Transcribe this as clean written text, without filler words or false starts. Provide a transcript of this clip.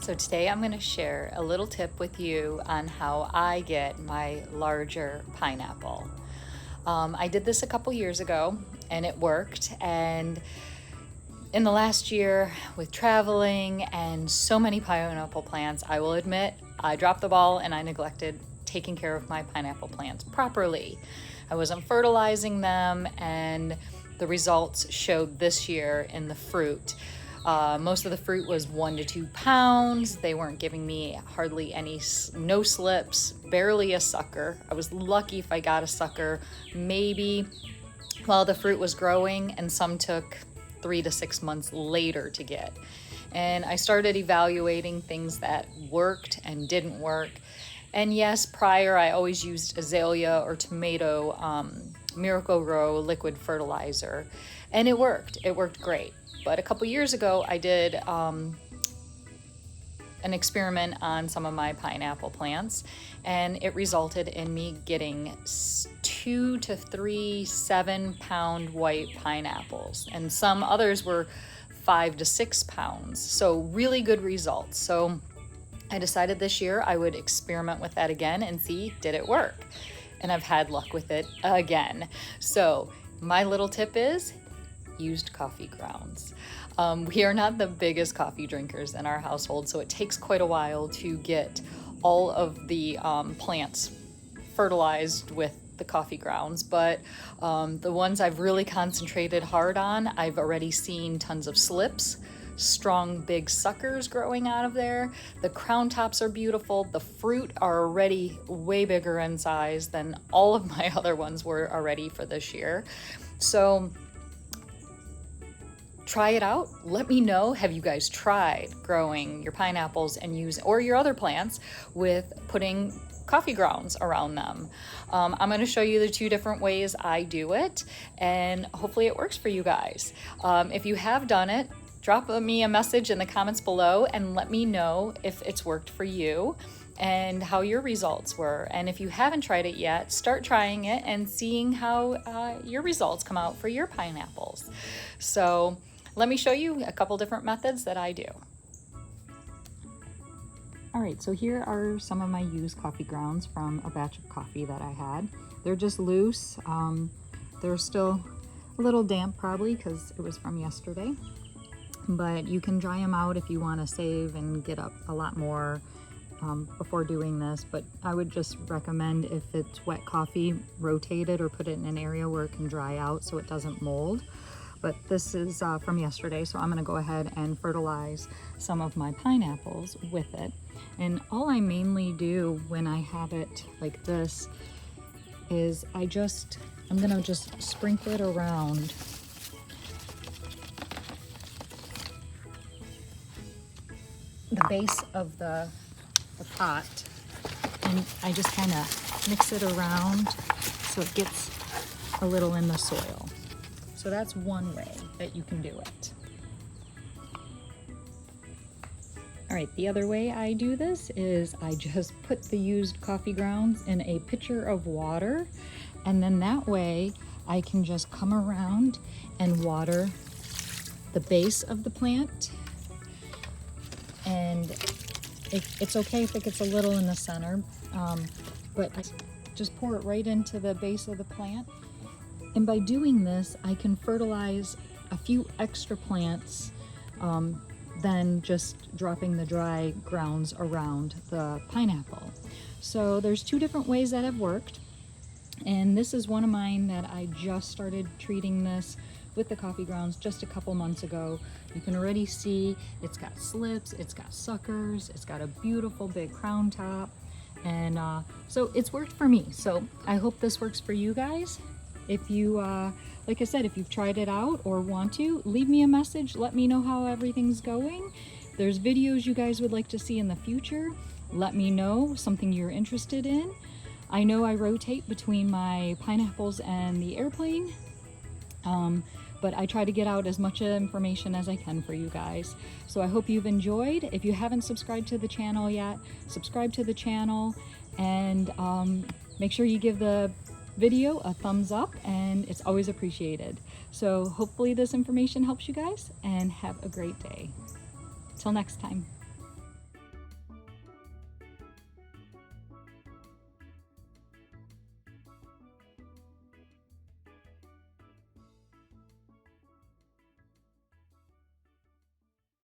So today I'm going to share a little tip with you on how I get my larger pineapple. I did this a couple years ago and it worked, and in the last year with traveling and so many pineapple plants, I will admit I dropped the ball and I neglected taking care of my pineapple plants properly. I wasn't fertilizing them, and the results showed this year in the fruit. Most of the fruit was 1 to 2 pounds. They weren't giving me hardly any, no slips, barely a sucker. I was lucky if I got a sucker, maybe while the fruit was growing, and some took 3 to 6 months later to get. And I started evaluating things that worked and didn't work. And yes, prior I always used azalea or tomato Miracle-Gro liquid fertilizer, and it worked great. But a couple years ago I did an experiment on some of my pineapple plants, and it resulted in me getting 2 to 3 7-pound white pineapples, and some others were 5 to 6 pounds. So really good results. So I decided this year I would experiment with that again and see, did it work? And I've had luck with it again. So my little tip is used coffee grounds. We are not the biggest coffee drinkers in our household, so it takes quite a while to get all of the plants fertilized with the coffee grounds, but the ones I've really concentrated hard on, I've already seen tons of slips, strong big suckers growing out of there. The crown tops are beautiful. The fruit are already way bigger in size than all of my other ones were already for this year. So try it out. Let me know. Have you guys tried growing your pineapples and or your other plants with putting coffee grounds around them? I'm going to show you the 2 different ways I do it, and hopefully it works for you guys. If you have done it, drop me a message in the comments below and let me know if it's worked for you and how your results were. And if you haven't tried it yet, start trying it and seeing how your results come out for your pineapples. So let me show you a couple different methods that I do. All right, so here are some of my used coffee grounds from a batch of coffee that I had. They're just loose. They're still a little damp probably because it was from yesterday, but you can dry them out if you want to save and get up a lot more before doing this. But I would just recommend, if it's wet coffee, rotate it or put it in an area where it can dry out so it doesn't mold. But this is from yesterday, so I'm going to go ahead and fertilize some of my pineapples with it. And all I mainly do when I have it like this is I'm going to just sprinkle it around the base of the pot, and I just kind of mix it around so it gets a little in the soil. So that's one way that you can do it. All right, the other way I do this is I just put the used coffee grounds in a pitcher of water, and then that way I can just come around and water the base of the plant. And it's okay if it gets a little in the center, but I just pour it right into the base of the plant. And by doing this, I can fertilize a few extra plants than just dropping the dry grounds around the pineapple. So there's 2 different ways that have worked. And this is one of mine that I just started treating this with the coffee grounds just a couple months ago. You can already see it's got slips, it's got suckers, it's got a beautiful big crown top. And so it's worked for me. So I hope this works for you guys. If you, like I said, if you've tried it out or want to, leave me a message. Let me know how everything's going. There's videos you guys would like to see in the future. Let me know something you're interested in. I know I rotate between my pineapples and the airplane, but I try to get out as much information as I can for you guys. So I hope you've enjoyed. If you haven't subscribed to the channel yet, subscribe to the channel, and make sure you give the video a thumbs up, and it's always appreciated. So hopefully this information helps you guys, and have a great day. Till next time.